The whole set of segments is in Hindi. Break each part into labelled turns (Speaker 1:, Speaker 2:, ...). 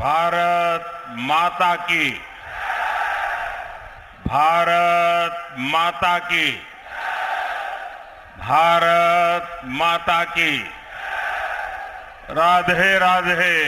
Speaker 1: भारत माता की, भारत माता की, भारत माता की। राधे राधे।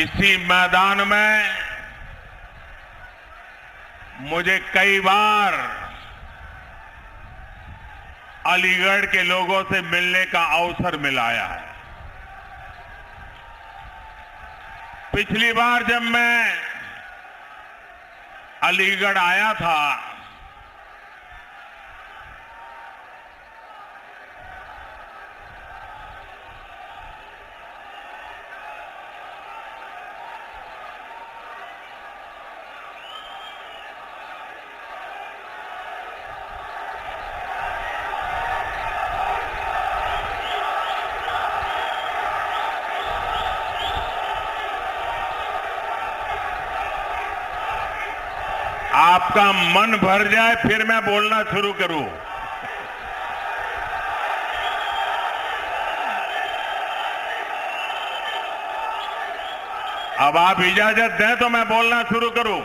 Speaker 1: इसी मैदान में मुझे कई बार अलीगढ़ के लोगों से मिलने का अवसर मिलाया है। पिछली बार जब मैं अलीगढ़ आया था आपका मन भर जाए फिर मैं बोलना शुरू करूं। अब आप इजाजत दें तो मैं बोलना शुरू करूं।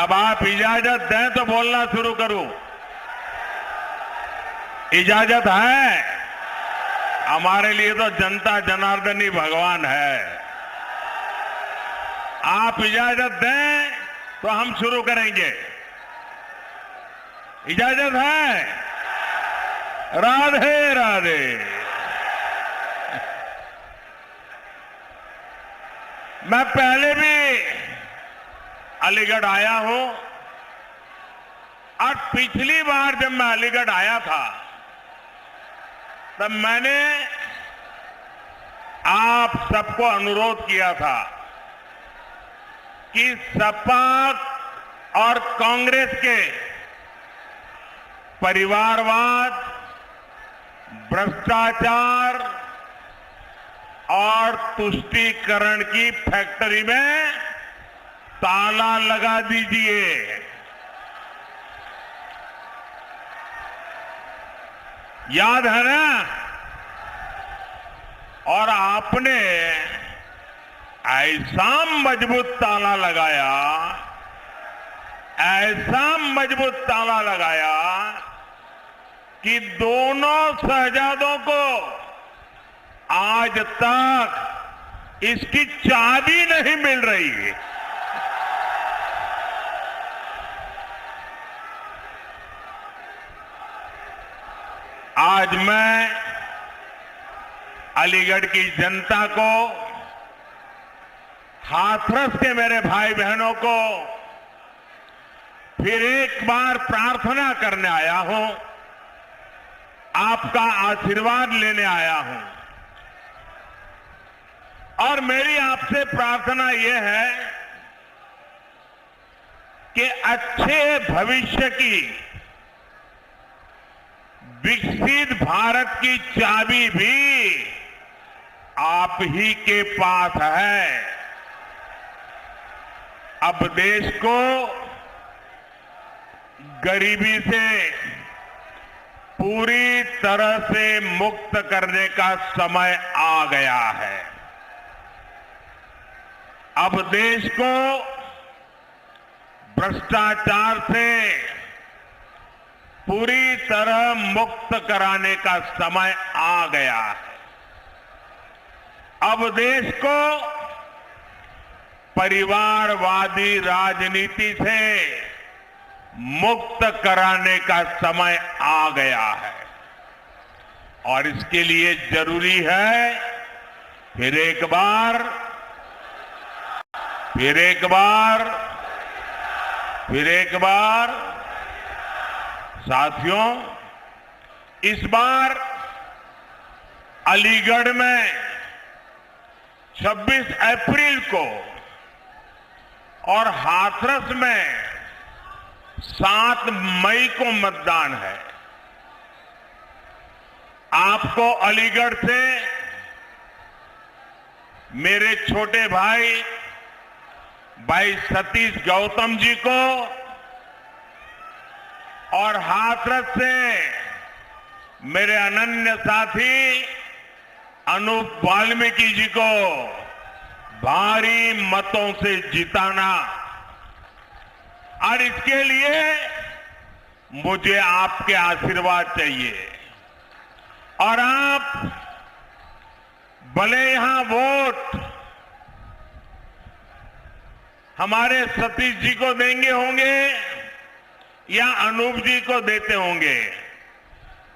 Speaker 1: अब आप इजाजत दें तो बोलना शुरू करूं। इजाजत है? हमारे लिए तो जनता जनार्दन ही भगवान है। आप इजाजत दें तो हम शुरू करेंगे। इजाजत है? राधे राधे। मैं पहले भी अलीगढ़ आया हूं और पिछली बार जब मैं अलीगढ़ आया था तब मैंने आप सबको अनुरोध किया था कि सपा और कांग्रेस के परिवारवाद, भ्रष्टाचार और तुष्टीकरण की फैक्ट्री में ताला लगा दीजिए। याद है ना? और आपने ऐसा मजबूत ताला लगाया, ऐसा मजबूत ताला लगाया कि दोनों शहजादों को आज तक इसकी चाबी नहीं मिल रही। आज मैं अलीगढ़ की जनता को, हाथरस के मेरे भाई बहनों को फिर एक बार प्रार्थना करने आया हूं, आपका आशीर्वाद लेने आया हूं। और मेरी आपसे प्रार्थना यह है कि अच्छे भविष्य की, विकसित भारत की चाबी भी आप ही के पास है। अब देश को गरीबी से पूरी तरह से मुक्त करने का समय आ गया है। अब देश को भ्रष्टाचार से पूरी तरह मुक्त कराने का समय आ गया है। अब देश को परिवारवादी राजनीति से मुक्त कराने का समय आ गया है। और इसके लिए जरूरी है फिर एक बार साथियों, इस बार अलीगढ़ में 26 अप्रैल को और हाथरस में 7 मई को मतदान है। आपको अलीगढ़ से मेरे छोटे भाई सतीश गौतम जी को और हाथरस से मेरे अनन्य साथी अनूप वाल्मीकि जी को भारी मतों से जिताना, और इसके लिए मुझे आपके आशीर्वाद चाहिए। और आप भले यहां वोट हमारे सतीश जी को देंगे होंगे या अनूप जी को देते होंगे,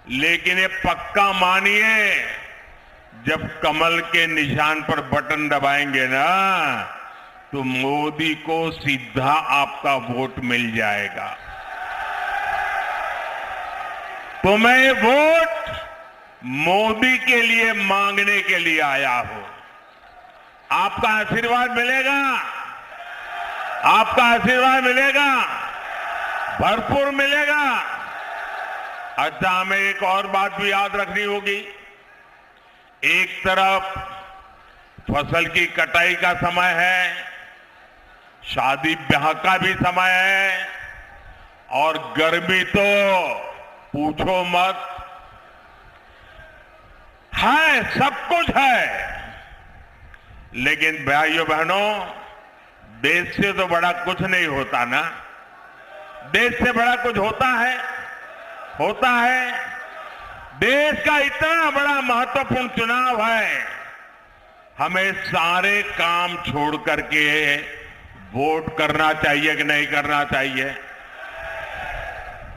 Speaker 1: लेकिन ये पक्का मानिए, जब कमल के निशान पर बटन दबाएंगे ना, तो मोदी को सीधा आपका वोट मिल जाएगा। तो मैं ये वोट मोदी के लिए मांगने के लिए आया हूं। आपका आशीर्वाद मिलेगा, आपका आशीर्वाद मिलेगा, भरपूर मिलेगा। अच्छा, हमें एक और बात भी याद रखनी होगी। एक तरफ फसल की कटाई का समय है, शादी ब्याह का भी समय है, और गर्मी तो पूछो मत, है, सब कुछ है। लेकिन भाइयों बहनों, देश से तो बड़ा कुछ नहीं होता ना। देश से बड़ा कुछ होता है, होता है। देश का इतना बड़ा महत्वपूर्ण चुनाव है, हमें सारे काम छोड़ करके वोट करना चाहिए कि नहीं करना चाहिए?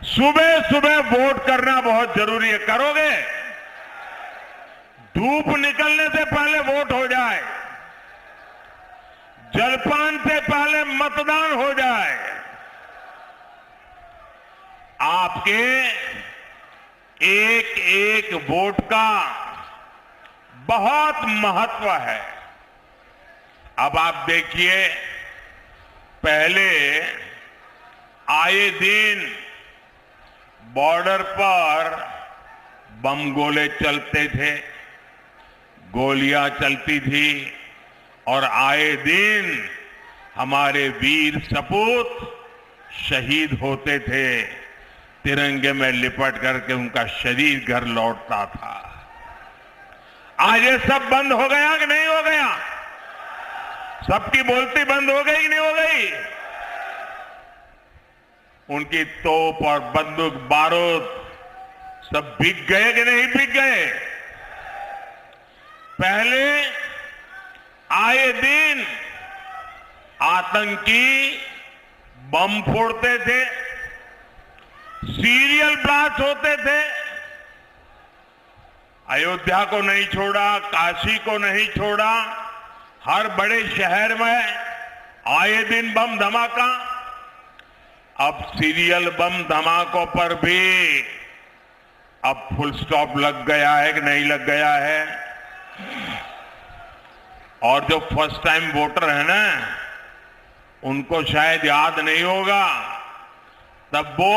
Speaker 1: सुबह सुबह वोट करना बहुत जरूरी है। करोगे? धूप निकलने से पहले वोट हो जाए, जलपान से पहले मतदान हो जाए। आपके एक एक वोट का बहुत महत्व है। अब आप देखिए, पहले आए दिन बॉर्डर पर बम गोले चलते थे, गोलियां चलती थी, और आए दिन हमारे वीर सपूत शहीद होते थे, तिरंगे में लिपट करके उनका शरीर घर लौटता था। आज ये सब बंद हो गया कि नहीं हो गया? सबकी बोलती बंद हो गई कि नहीं हो गई? उनकी तोप और बंदूक बारूद सब बिक गए कि नहीं बिक गए? पहले आए दिन आतंकी बम फोड़ते थे, सीरियल ब्लास्ट होते थे। अयोध्या को नहीं छोड़ा, काशी को नहीं छोड़ा, हर बड़े शहर में आए दिन बम धमाका। अब सीरियल बम धमाकों पर भी अब फुल स्टॉप लग गया है कि नहीं लग गया है? और जो फर्स्ट टाइम वोटर है ना, उनको शायद याद नहीं होगा, तब वो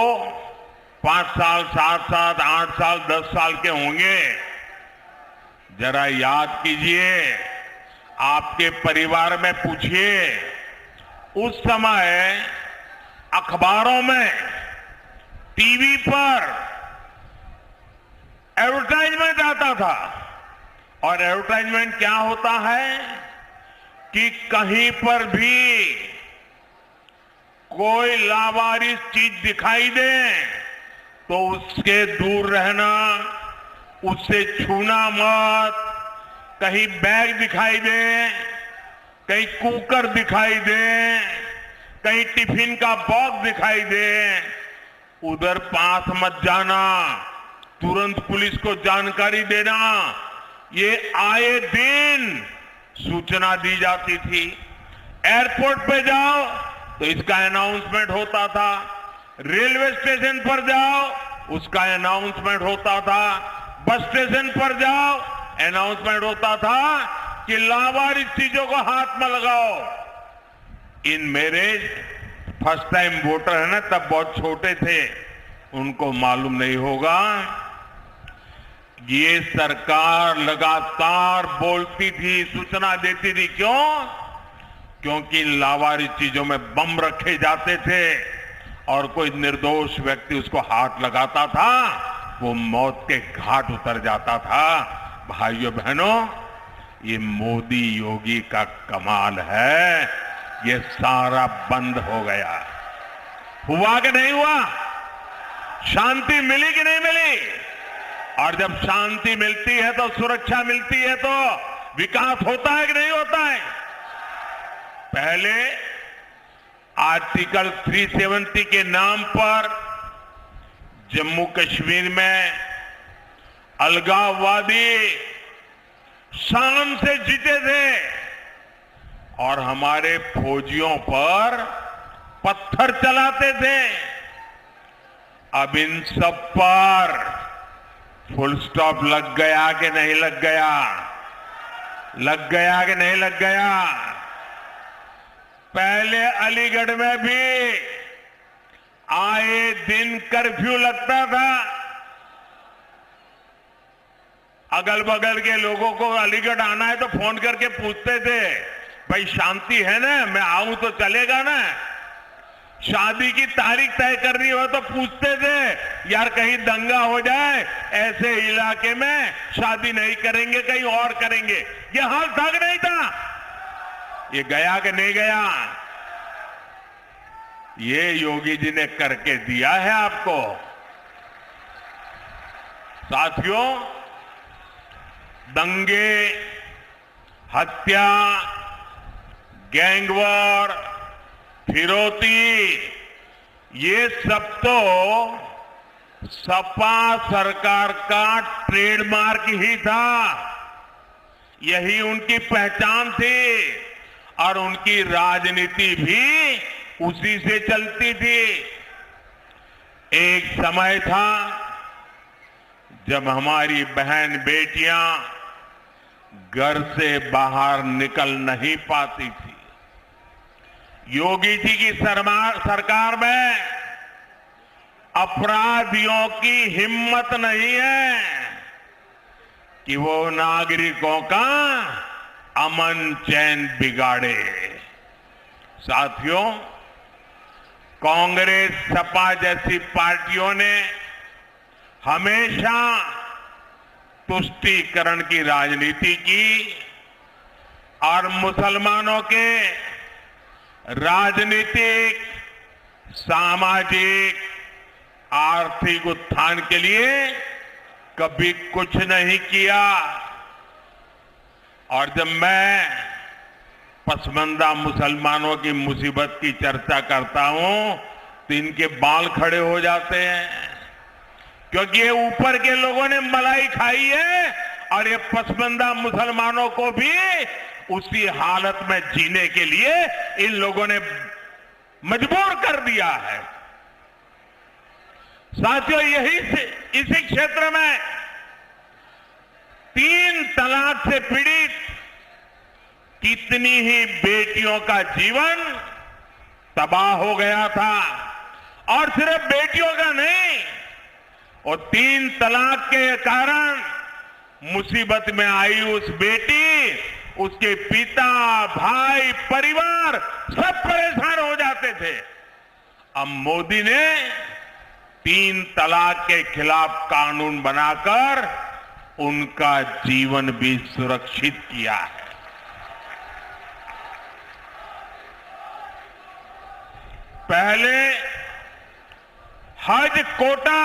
Speaker 1: 5 साल, 7 साल, 8 साल, 10 साल के होंगे। जरा याद कीजिए, आपके परिवार में पूछिए, उस समय अखबारों में, टीवी पर एडवर्टाइजमेंट आता था। और एडवर्टाइजमेंट क्या होता है कि कहीं पर भी कोई लावारिस चीज दिखाई दे तो उसके दूर रहना, उससे छूना मत। कहीं बैग दिखाई दे, कहीं कुकर दिखाई दे, कहीं टिफिन का बॉक्स दिखाई दे, उधर पास मत जाना, तुरंत पुलिस को जानकारी देना। ये आए दिन सूचना दी जाती थी। एयरपोर्ट पे जाओ तो इसका अनाउंसमेंट होता था, रेलवे स्टेशन पर जाओ उसका अनाउंसमेंट होता था, बस स्टेशन पर जाओ अनाउंसमेंट होता था कि लावारिस चीजों को हाथ में लगाओ। इन मेरे फर्स्ट टाइम वोटर है ना, तब बहुत छोटे थे, उनको मालूम नहीं होगा। ये सरकार लगातार बोलती थी, सूचना देती थी। क्यों? क्योंकि लावारिस चीजों में बम रखे जाते थे और कोई निर्दोष व्यक्ति उसको हाथ लगाता था वो मौत के घाट उतर जाता था। भाइयों बहनों, ये मोदी योगी का कमाल है, ये सारा बंद हो गया। हुआ कि नहीं हुआ? शांति मिली कि नहीं मिली? और जब शांति मिलती है तो सुरक्षा मिलती है तो विकास होता है कि नहीं होता है? पहले आर्टिकल 370 के नाम पर जम्मू कश्मीर में अलगाववादी शान से जीते थे और हमारे फौजियों पर पत्थर चलाते थे। अब इन सब पर फुल स्टॉप लग गया कि नहीं लग गया? लग गया कि नहीं लग गया? पहले अलीगढ़ में भी आए दिन कर्फ्यू लगता था। अगल बगल के लोगों को अलीगढ़ आना है तो फोन करके पूछते थे, भाई शांति है ना, मैं आऊं तो चलेगा ना? शादी की तारीख तय करनी हो तो पूछते थे, यार कहीं दंगा हो जाए, ऐसे इलाके में शादी नहीं करेंगे, कहीं और करेंगे। ये हाल था कि नहीं था? ये गया कि नहीं गया? ये योगी जी ने करके दिया है आपको। साथियों, दंगे, हत्या, गैंगवॉर, फिरौती, ये सब तो सपा सरकार का ट्रेडमार्क ही था। यही उनकी पहचान थी और उनकी राजनीति भी उसी से चलती थी। एक समय था जब हमारी बहन बेटियां घर से बाहर निकल नहीं पाती थी। योगी जी की सरकार में अपराधियों की हिम्मत नहीं है कि वो नागरिकों का अमन चैन बिगाड़े। साथियों, कांग्रेस, सपा जैसी पार्टियों ने हमेशा तुष्टीकरण की राजनीति की और मुसलमानों के राजनीतिक, सामाजिक, आर्थिक उत्थान के लिए कभी कुछ नहीं किया। और जब मैं पसमानदा मुसलमानों की मुसीबत की चर्चा करता हूं तो इनके बाल खड़े हो जाते हैं, क्योंकि ये ऊपर के लोगों ने मलाई खाई है और ये पसमानदा मुसलमानों को भी उसी हालत में जीने के लिए इन लोगों ने मजबूर कर दिया है। साथियों, इसी क्षेत्र में 3 तलाक से पीड़ित कितनी ही बेटियों का जीवन तबाह हो गया था। और सिर्फ बेटियों का नहीं, और 3 तलाक के कारण मुसीबत में आई उस बेटी, उसके पिता, भाई, परिवार सब परेशान हो जाते थे। अब मोदी ने 3 तलाक के खिलाफ कानून बनाकर उनका जीवन भी सुरक्षित किया है। पहले हज कोटा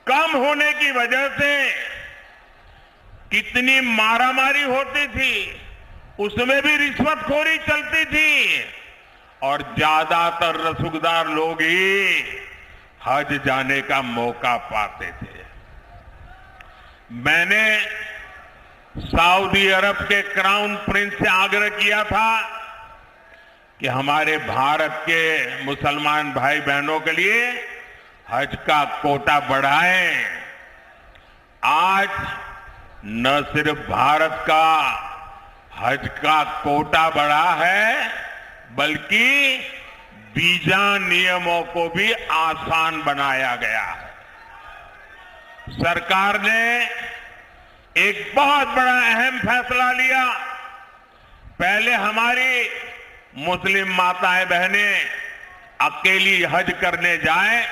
Speaker 1: कम होने की वजह से कितनी मारामारी होती थी, उसमें भी रिश्वतखोरी चलती थी और ज्यादातर रसूखदार लोग ही हज जाने का मौका पाते थे। मैंने सऊदी अरब के क्राउन प्रिंस से आग्रह किया था कि हमारे भारत के मुसलमान भाई बहनों के लिए हज का कोटा बढ़ाएं। आज न सिर्फ भारत का हज का कोटा बढ़ा है, बल्कि वीजा नियमों को भी आसान बनाया गया है। सरकार ने एक बहुत बड़ा अहम फैसला लिया। पहले हमारी मुस्लिम माताएं बहनें अकेली हज करने जाएं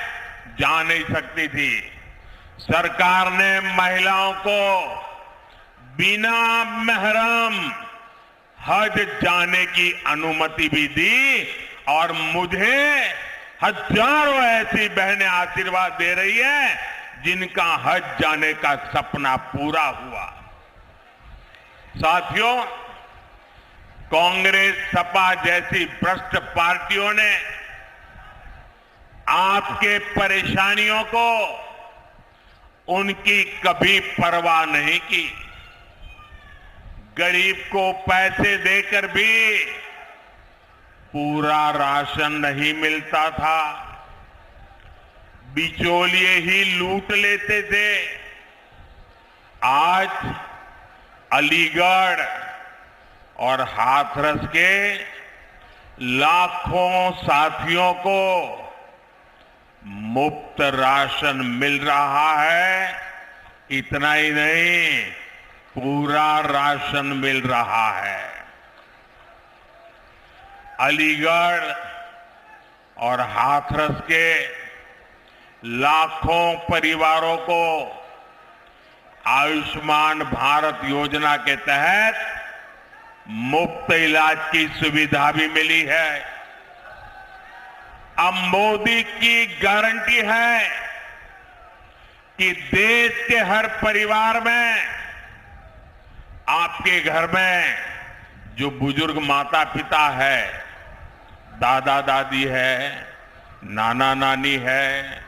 Speaker 1: जा नहीं सकती थी। सरकार ने महिलाओं को बिना महरम हज जाने की अनुमति भी दी और मुझे हजारों ऐसी बहनें आशीर्वाद दे रही है जिनका हज जाने का सपना पूरा हुआ। साथियों, कांग्रेस सपा जैसी भ्रष्ट पार्टियों ने आपके परेशानियों को उनकी कभी परवाह नहीं की। गरीब को पैसे देकर भी पूरा राशन नहीं मिलता था, बिचौलिए ही लूट लेते थे। आज अलीगढ़ और हाथरस के लाखों साथियों को मुफ्त राशन मिल रहा है। इतना ही नहीं, पूरा राशन मिल रहा है। अलीगढ़ और हाथरस के लाखों परिवारों को आयुष्मान भारत योजना के तहत मुफ्त इलाज की सुविधा भी मिली है। अब मोदी की गारंटी है कि देश के हर परिवार में, आपके घर में जो बुजुर्ग माता पिता है, दादा दादी है, नाना नानी है,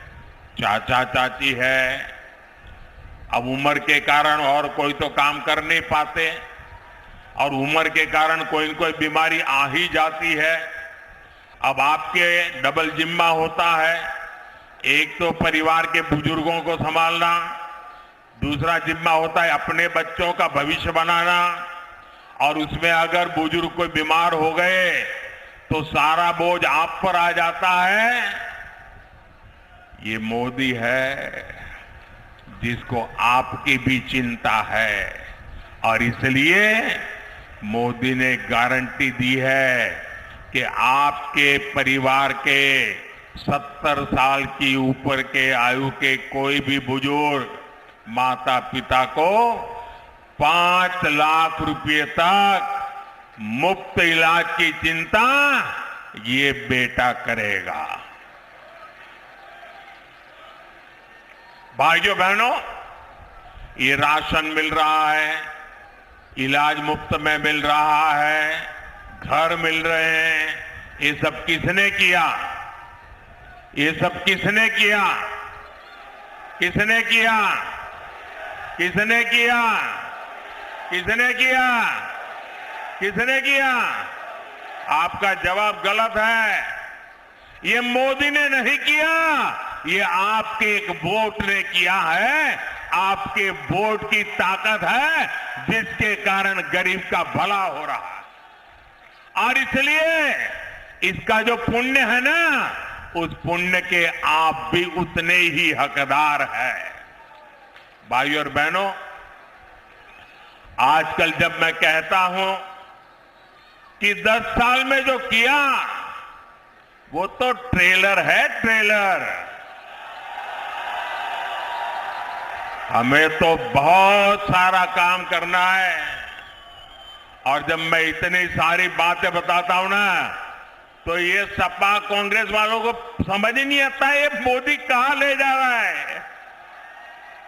Speaker 1: चाचा चाची है, अब उम्र के कारण और कोई तो काम कर नहीं पाते और उम्र के कारण कोई न कोई बीमारी आ ही जाती है। अब आपके डबल जिम्मा होता है, एक तो परिवार के बुजुर्गों को संभालना, दूसरा जिम्मा होता है अपने बच्चों का भविष्य बनाना, और उसमें अगर बुजुर्ग कोई बीमार हो गए तो सारा बोझ आप पर आ जाता है। ये मोदी है जिसको आपकी भी चिंता है और इसलिए मोदी ने गारंटी दी है कि आपके परिवार के 70 साल की ऊपर के आयु के कोई भी बुजुर्ग माता पिता को 5 लाख रुपए तक मुफ्त इलाज की चिंता ये बेटा करेगा। भाइयों बहनों, ये राशन मिल रहा है, इलाज मुफ्त में मिल रहा है, घर मिल रहे हैं। ये सब किसने किया? ये सब किसने किया? किसने किया? किसने किया? किसने किया? किसने किया? आपका जवाब गलत है। ये मोदी ने नहीं किया, ये आपके एक वोट ने किया है। आपके वोट की ताकत है जिसके कारण गरीब का भला हो रहा है। और इसलिए इसका जो पुण्य है ना, उस पुण्य के आप भी उतने ही हकदार हैं। भाइयों और बहनों, आजकल जब मैं कहता हूं कि 10 साल में जो किया वो तो ट्रेलर है, ट्रेलर। हमें तो बहुत सारा काम करना है। और जब मैं इतनी सारी बातें बताता हूं ना, तो ये सपा कांग्रेस वालों को समझ ही नहीं आता ये मोदी कहां ले जा रहा है।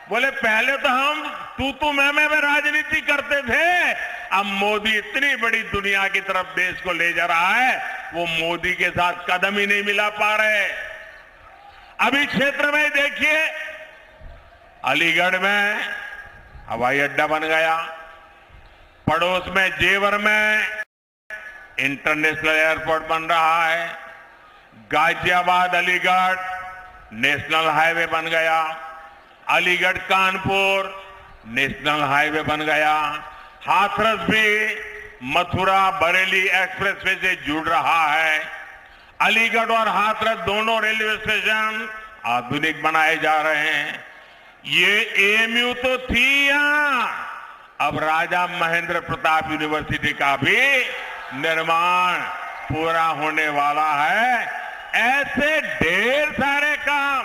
Speaker 1: बोले पहले तो हम तू मैं में राजनीति करते थे, अब मोदी इतनी बड़ी दुनिया की तरफ देश को ले जा रहा है, वो मोदी के साथ कदम ही नहीं मिला पा रहे। अभी क्षेत्र में देखिए, अलीगढ़ में हवाई अड्डा बन गया, पड़ोस में जेवर में इंटरनेशनल एयरपोर्ट बन रहा है, गाजियाबाद अलीगढ़ नेशनल हाईवे बन गया, अलीगढ़ कानपुर नेशनल हाईवे बन गया, हाथरस भी मथुरा बरेली एक्सप्रेसवे से जुड़ रहा है। अलीगढ़ और हाथरस दोनों रेलवे स्टेशन आधुनिक बनाए जा रहे हैं। ये एएमयू तो थी यहां, अब राजा महेंद्र प्रताप यूनिवर्सिटी का भी निर्माण पूरा होने वाला है। ऐसे ढेर सारे काम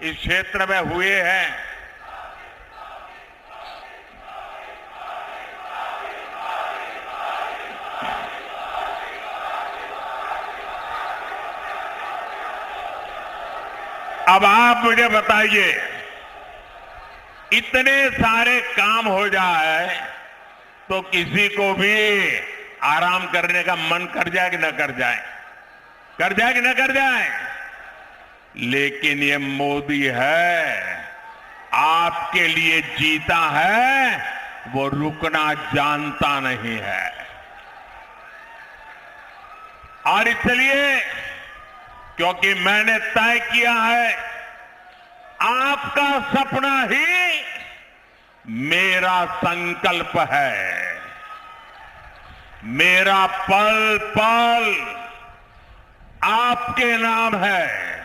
Speaker 1: इस क्षेत्र में हुए हैं। अब आप मुझे बताइए, इतने सारे काम हो जाए तो किसी को भी आराम करने का मन कर जाए कि न कर जाए? कर जाए कि न कर जाए? लेकिन ये मोदी है, आपके लिए जीता है, वो रुकना जानता नहीं है। और इसलिए क्योंकि मैंने तय किया है, आपका सपना ही मेरा संकल्प है। मेरा पल पल आपके नाम है।